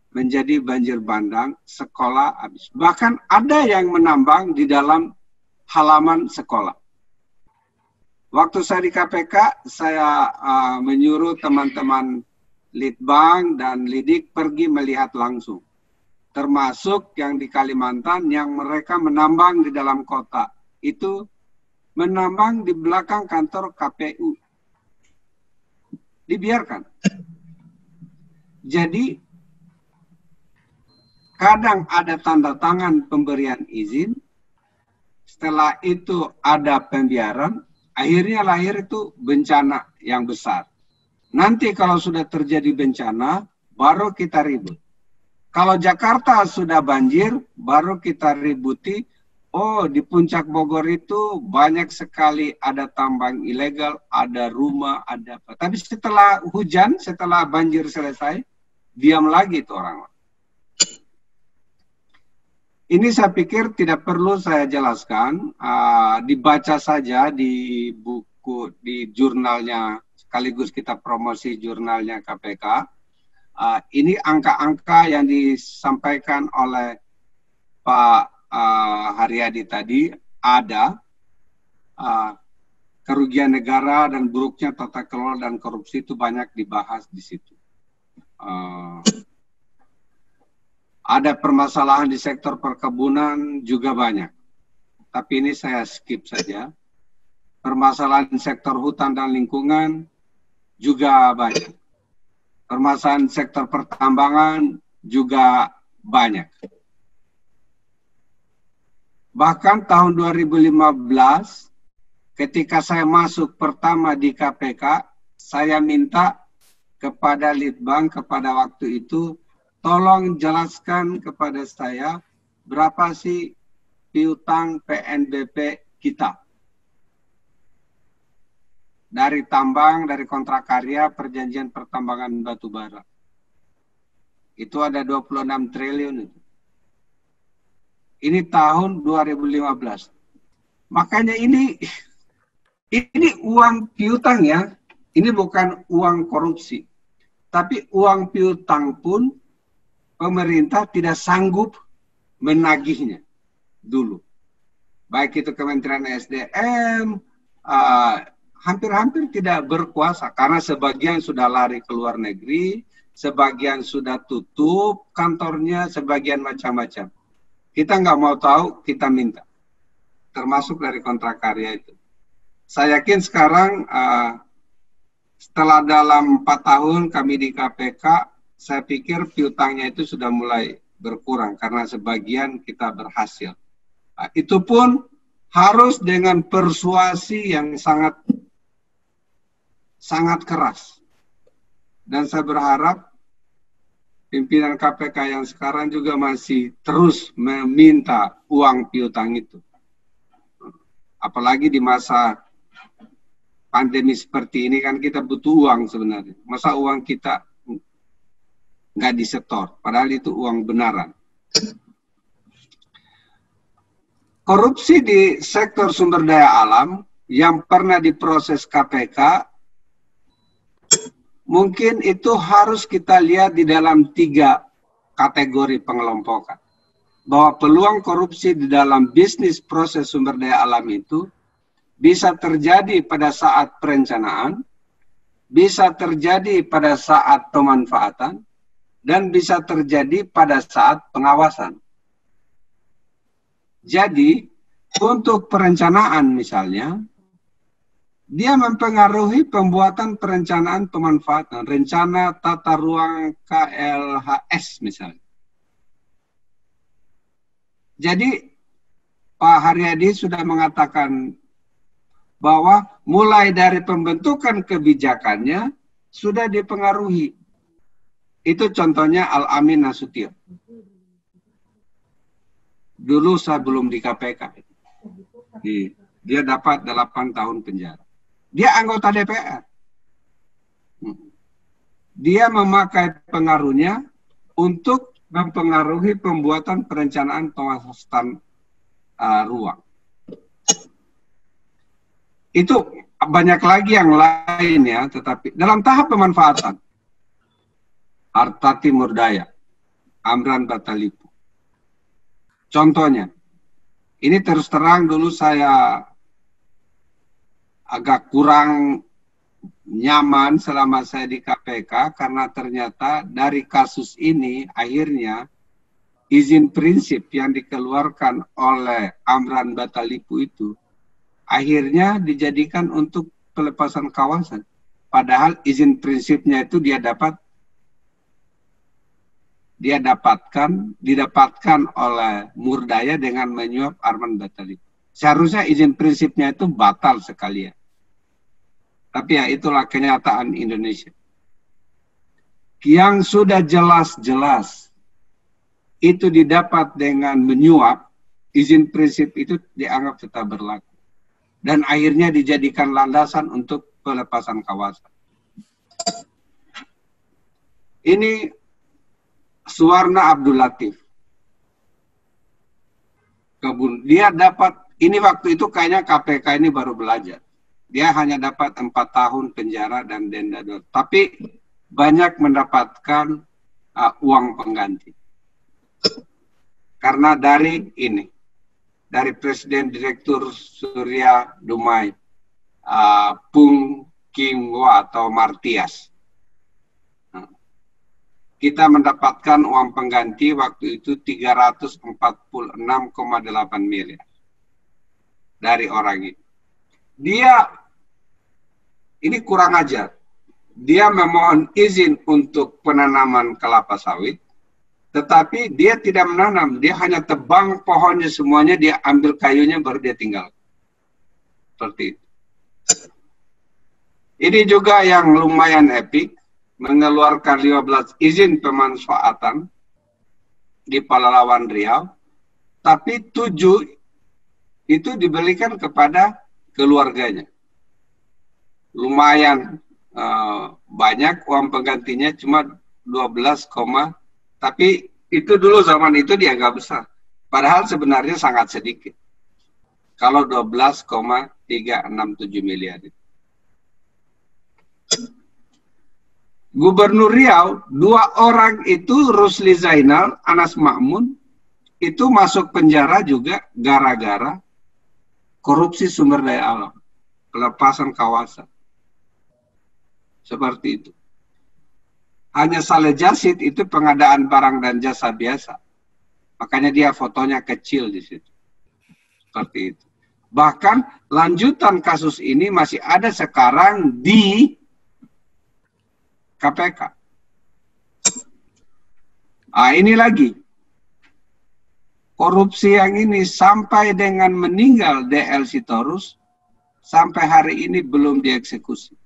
Speaker 4: menjadi banjir bandang, sekolah habis. Bahkan ada yang menambang di dalam halaman sekolah. Waktu saya di KPK, saya menyuruh teman-teman Litbang dan Lidik pergi melihat langsung. Termasuk yang di Kalimantan yang mereka menambang di dalam kota. Itu menambang di belakang kantor KPU. Dibiarkan. Jadi, kadang ada tanda tangan pemberian izin, setelah itu ada pembiaran, akhirnya lahir itu bencana yang besar. Nanti kalau sudah terjadi bencana, baru kita ribut. Kalau Jakarta sudah banjir, baru kita ributi, oh di puncak Bogor itu banyak sekali ada tambang ilegal, ada rumah, ada apa. Tapi setelah hujan, setelah banjir selesai, diam lagi itu orang. Ini saya pikir tidak perlu saya jelaskan, dibaca saja di buku, di jurnalnya, sekaligus kita promosi jurnalnya KPK. Ini angka-angka yang disampaikan oleh Pak Haryadi tadi, ada kerugian negara dan buruknya tata kelola dan korupsi itu banyak dibahas di situ. Ada permasalahan di sektor perkebunan juga banyak. Tapi ini saya skip saja. Permasalahan di sektor hutan dan lingkungan juga banyak. Permasalahan sektor pertambangan juga banyak. Bahkan tahun 2015, ketika saya masuk pertama di KPK, saya minta kepada Litbang, kepada waktu itu, tolong jelaskan kepada saya berapa sih piutang PNBP kita. Dari tambang, dari kontrak karya, perjanjian pertambangan batu bara. Itu ada 26 triliun itu. Ini tahun 2015. Makanya ini uang piutang ya. Ini bukan uang korupsi. Tapi uang piutang pun pemerintah tidak sanggup menagihnya dulu. Baik itu Kementerian SDM, hampir-hampir tidak berkuasa karena sebagian sudah lari ke luar negeri, sebagian sudah tutup kantornya, sebagian macam-macam. Kita nggak mau tahu, kita minta. Termasuk dari kontrak karya itu. Saya yakin sekarang setelah dalam 4 tahun kami di KPK, saya pikir piutangnya itu sudah mulai berkurang karena sebagian kita berhasil. Itu pun harus dengan persuasi yang sangat keras. Dan saya berharap pimpinan KPK yang sekarang juga masih terus meminta uang piutang itu. Apalagi di masa pandemi seperti ini kan kita butuh uang sebenarnya. Masa uang kita nggak disetor, padahal itu uang benaran. Korupsi di sektor sumber daya alam yang pernah diproses KPK, mungkin itu harus kita lihat di dalam 3 kategori pengelompokan. Bahwa peluang korupsi di dalam bisnis proses sumber daya alam itu bisa terjadi pada saat perencanaan, bisa terjadi pada saat pemanfaatan, dan bisa terjadi pada saat pengawasan. Jadi, untuk perencanaan misalnya, dia mempengaruhi pembuatan perencanaan pemanfaatan, rencana tata ruang KLHS misalnya. Jadi, Pak Haryadi sudah mengatakan bahwa mulai dari pembentukan kebijakannya sudah dipengaruhi. Itu contohnya Al-Amin Nasution. Dulu saya belum di KPK. Dia dapat 8 tahun penjara. Dia anggota DPR. Dia memakai pengaruhnya untuk mempengaruhi pembuatan perencanaan pengawasan ruang. Itu banyak lagi yang lain ya, tetapi dalam tahap pemanfaatan, Arta Timur Daya, Amran Batalipu. Contohnya, ini terus terang dulu saya agak kurang nyaman selama saya di KPK karena ternyata dari kasus ini akhirnya izin prinsip yang dikeluarkan oleh Amran Batalipu itu akhirnya dijadikan untuk pelepasan kawasan. Padahal izin prinsipnya itu didapatkan oleh Murdaya dengan menyuap Amran Batalipu. Seharusnya izin prinsipnya itu batal sekalian. Tapi ya itulah kenyataan Indonesia. Yang sudah jelas-jelas itu didapat dengan menyuap, izin prinsip itu dianggap tetap berlaku. Dan akhirnya dijadikan landasan untuk pelepasan kawasan. Ini Suwarna Abdul Latif. Dia dapat, ini waktu itu kayaknya KPK ini baru belajar. Dia hanya dapat 4 tahun penjara dan denda. Tapi banyak mendapatkan uang pengganti. Karena dari Presiden Direktur Surya Dumai, Pung Kimwa atau Martias. Kita mendapatkan uang pengganti waktu itu 346,8 miliar dari orang ini. Dia ini kurang ajar. Dia memohon izin untuk penanaman kelapa sawit, tetapi dia tidak menanam. Dia hanya tebang pohonnya semuanya, dia ambil kayunya baru dia tinggal. Seperti itu. Ini juga yang lumayan epik, mengeluarkan 15 izin pemanfaatan di Palalawan Riau, tapi 7 itu diberikan kepada keluarganya. Lumayan banyak uang penggantinya, cuma 12, tapi itu dulu zaman itu dianggap besar. Padahal sebenarnya sangat sedikit. Kalau 12,367 miliar itu. Gubernur Riau, 2 orang itu, Rusli Zainal, Anas Ma'mun, itu masuk penjara juga gara-gara korupsi sumber daya alam, pelepasan kawasan. Seperti itu. Hanya Saleh Jasid itu pengadaan barang dan jasa biasa. Makanya dia fotonya kecil di situ. Seperti itu. Bahkan lanjutan kasus ini masih ada sekarang di KPK. Ini lagi. Korupsi yang ini sampai dengan meninggal DL Sitorus, sampai hari ini belum dieksekusi.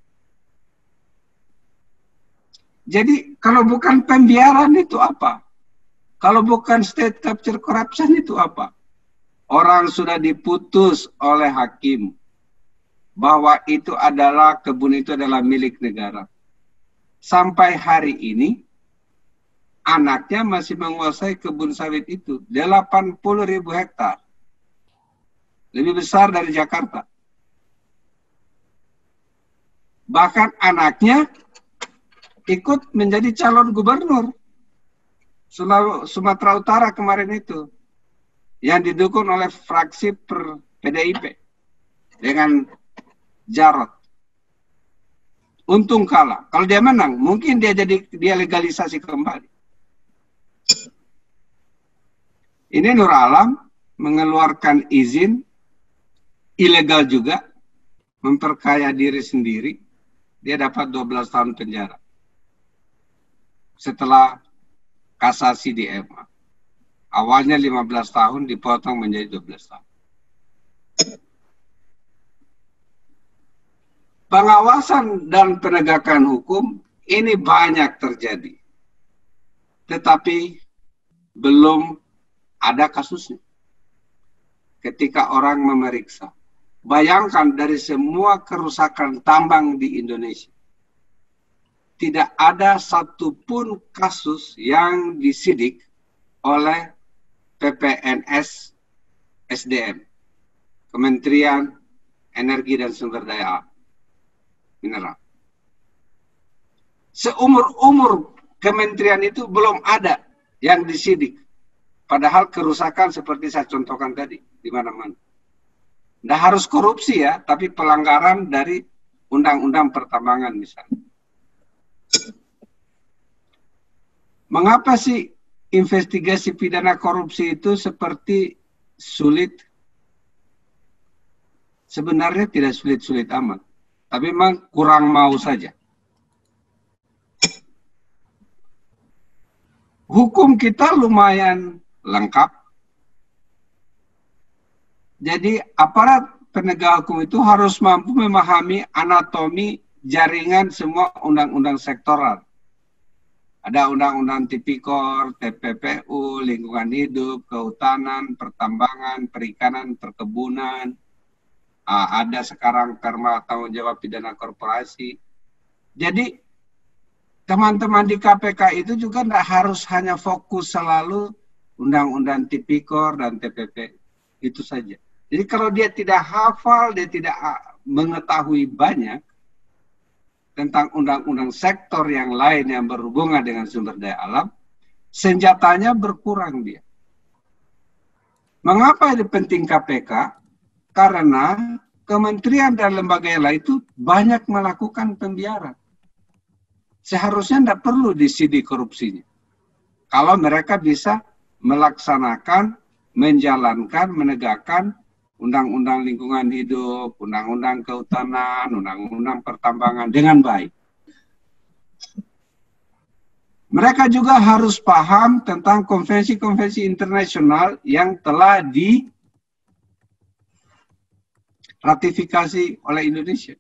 Speaker 4: Jadi kalau bukan pembiaran itu apa? Kalau bukan state capture corruption itu apa? Orang sudah diputus oleh hakim bahwa itu adalah, kebun itu adalah milik negara. Sampai hari ini, anaknya masih menguasai kebun sawit itu. 80.000 hektar. Lebih besar dari Jakarta. Bahkan anaknya ikut menjadi calon gubernur Sumatera Utara kemarin itu. Yang didukung oleh fraksi PDIP. Dengan Jarot. Untung kalah. Kalau dia menang, mungkin dia legalisasi kembali. Ini Nur Alam mengeluarkan izin ilegal juga, memperkaya diri sendiri. Dia dapat 12 tahun penjara. Setelah kasasi di MA. Awalnya 15 tahun dipotong menjadi 12 tahun. Pengawasan dan penegakan hukum ini banyak terjadi. Tetapi belum ada kasusnya. Ketika orang memeriksa. Bayangkan dari semua kerusakan tambang di Indonesia. Tidak ada satupun kasus yang disidik oleh PPNS SDM. Kementerian Energi dan Sumber Daya Mineral. Seumur-umur kementerian itu belum ada yang disidik. Padahal kerusakan seperti saya contohkan tadi, di mana-mana. Tidak harus korupsi ya, tapi pelanggaran dari undang-undang pertambangan misalnya. Mengapa sih investigasi pidana korupsi itu seperti sulit? Sebenarnya tidak sulit-sulit amat. Tapi memang kurang mau saja. Hukum kita lumayan lengkap. Jadi aparat penegak hukum itu harus mampu memahami anatomi jaringan semua undang-undang sektoral. Ada undang-undang tipikor, TPPU, lingkungan hidup, kehutanan, pertambangan, perikanan, perkebunan. Ada sekarang perma tanggung jawab pidana korporasi. Jadi teman-teman di KPK itu juga tidak harus hanya fokus selalu undang-undang tipikor dan TPP. Itu saja. Jadi kalau dia tidak hafal, dia tidak mengetahui banyak tentang undang-undang sektor yang lain yang berhubungan dengan sumber daya alam, senjatanya berkurang dia. Mengapa ini penting KPK? Karena kementerian dan lembaga yang lain itu banyak melakukan pembiaran. Seharusnya tidak perlu disidik korupsinya. Kalau mereka bisa melaksanakan, menjalankan, menegakkan undang-undang lingkungan hidup, undang-undang kehutanan, undang-undang pertambangan dengan baik. Mereka juga harus paham tentang konvensi-konvensi internasional yang telah diratifikasi oleh Indonesia.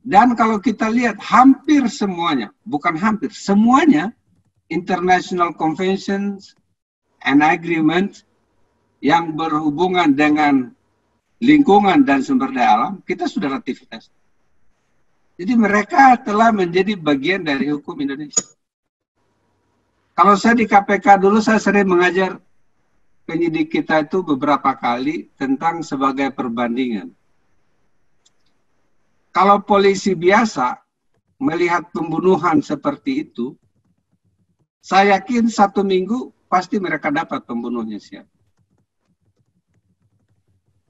Speaker 4: Dan kalau kita lihat hampir semuanya, bukan hampir, semuanya international conventions and agreements yang berhubungan dengan lingkungan dan sumber daya alam, kita sudah ratifikasi. Jadi mereka telah menjadi bagian dari hukum Indonesia. Kalau saya di KPK dulu, saya sering mengajar penyidik kita itu beberapa kali tentang sebagai perbandingan. Kalau polisi biasa melihat pembunuhan seperti itu, saya yakin 1 minggu pasti mereka dapat pembunuhnya siapa.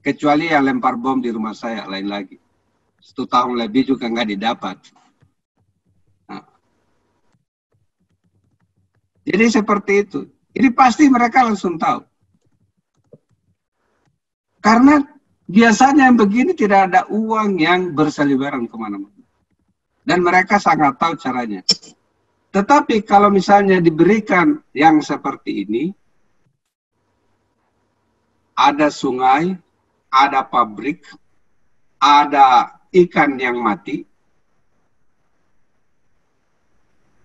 Speaker 4: Kecuali yang lempar bom di rumah saya, lain lagi. 1 tahun lebih juga nggak didapat. Nah. Jadi seperti itu. Ini pasti mereka langsung tahu. Karena biasanya yang begini tidak ada uang yang berseliweran kemana-mana. Dan mereka sangat tahu caranya. Tetapi kalau misalnya diberikan yang seperti ini, ada sungai, ada pabrik, ada ikan yang mati,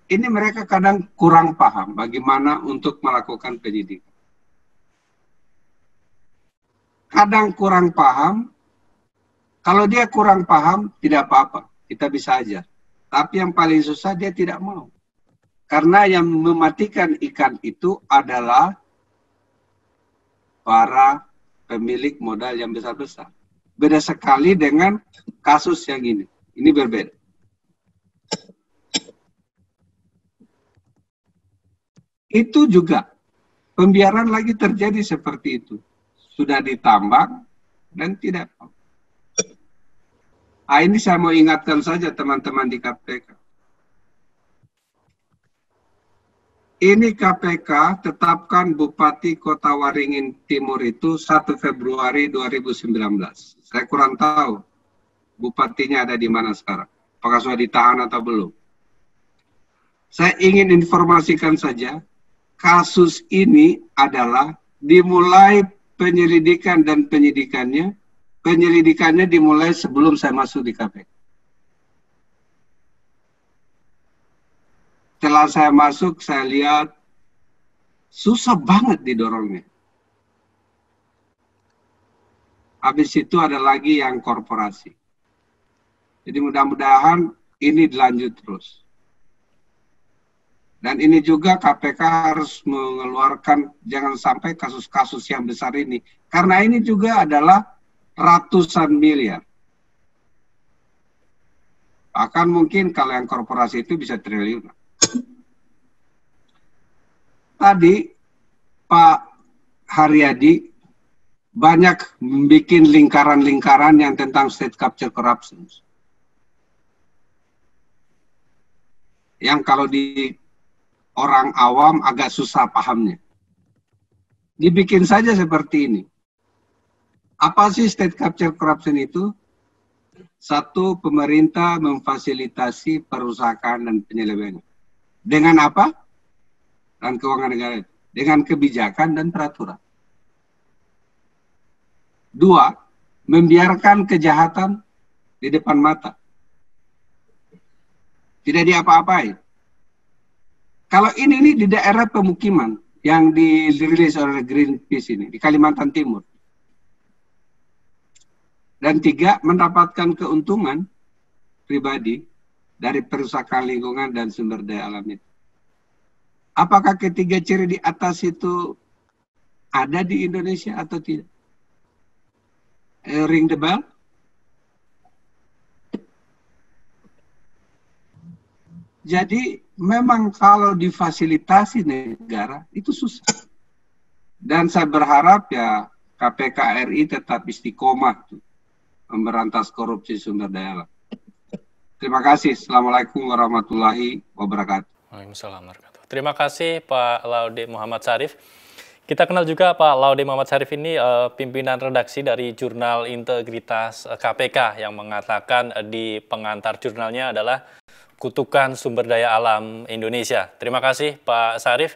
Speaker 4: ini mereka kadang kurang paham bagaimana untuk melakukan penyidikan. Kadang kurang paham, kalau dia kurang paham, tidak apa-apa, kita bisa ajar. Tapi yang paling susah dia tidak mau. Karena yang mematikan ikan itu adalah para pemilik modal yang besar-besar. Beda sekali dengan kasus yang ini. Ini berbeda. Itu juga pembiaran lagi terjadi seperti itu. Sudah ditambang dan tidak. Ini saya mau ingatkan saja teman-teman di KPK. Ini KPK tetapkan Bupati Kota Waringin Timur itu 1 Februari 2019. Saya kurang tahu bupatinya ada di mana sekarang. Apakah sudah ditahan atau belum? Saya ingin informasikan saja, kasus ini adalah dimulai penyelidikan dan penyidikannya. Penyelidikannya dimulai sebelum saya masuk di KPK. Setelah saya masuk, saya lihat susah banget didorongnya. Habis itu ada lagi yang korporasi. Jadi mudah-mudahan ini dilanjut terus. Dan ini juga KPK harus mengeluarkan, jangan sampai kasus-kasus yang besar ini. Karena ini juga adalah ratusan miliar. Bahkan mungkin kalau yang korporasi itu bisa triliunan. Tadi Pak Haryadi banyak membuat lingkaran-lingkaran yang tentang state capture corruption. Yang kalau di orang awam agak susah pahamnya. Dibikin saja seperti ini. Apa sih state capture corruption itu? Satu, pemerintah memfasilitasi perusahaan dan penyelewengan. Dengan apa? Dan keuangan negara itu. Dengan kebijakan dan peraturan. Dua, membiarkan kejahatan di depan mata. Tidak diapa-apain. Kalau ini di daerah pemukiman yang dirilis oleh Greenpeace ini, di Kalimantan Timur. Dan tiga, mendapatkan keuntungan pribadi dari perusahaan lingkungan dan sumber daya alam itu. Apakah ketiga ciri di atas itu ada di Indonesia atau tidak? Ring the bell? Jadi memang kalau difasilitasi negara itu susah. Dan saya berharap ya KPK RI tetap istiqomah memberantas korupsi sumber daya alam. Terima kasih. Assalamualaikum warahmatullahi wabarakatuh.
Speaker 1: Waalaikumsalam warahmatullahi wabarakatuh. Terima kasih Pak Laude Muhammad Syarif. Kita kenal juga Pak Laude Muhammad Syarif ini pimpinan redaksi dari Jurnal Integritas KPK yang mengatakan di pengantar jurnalnya adalah kutukan sumber daya alam Indonesia. Terima kasih Pak Syarif.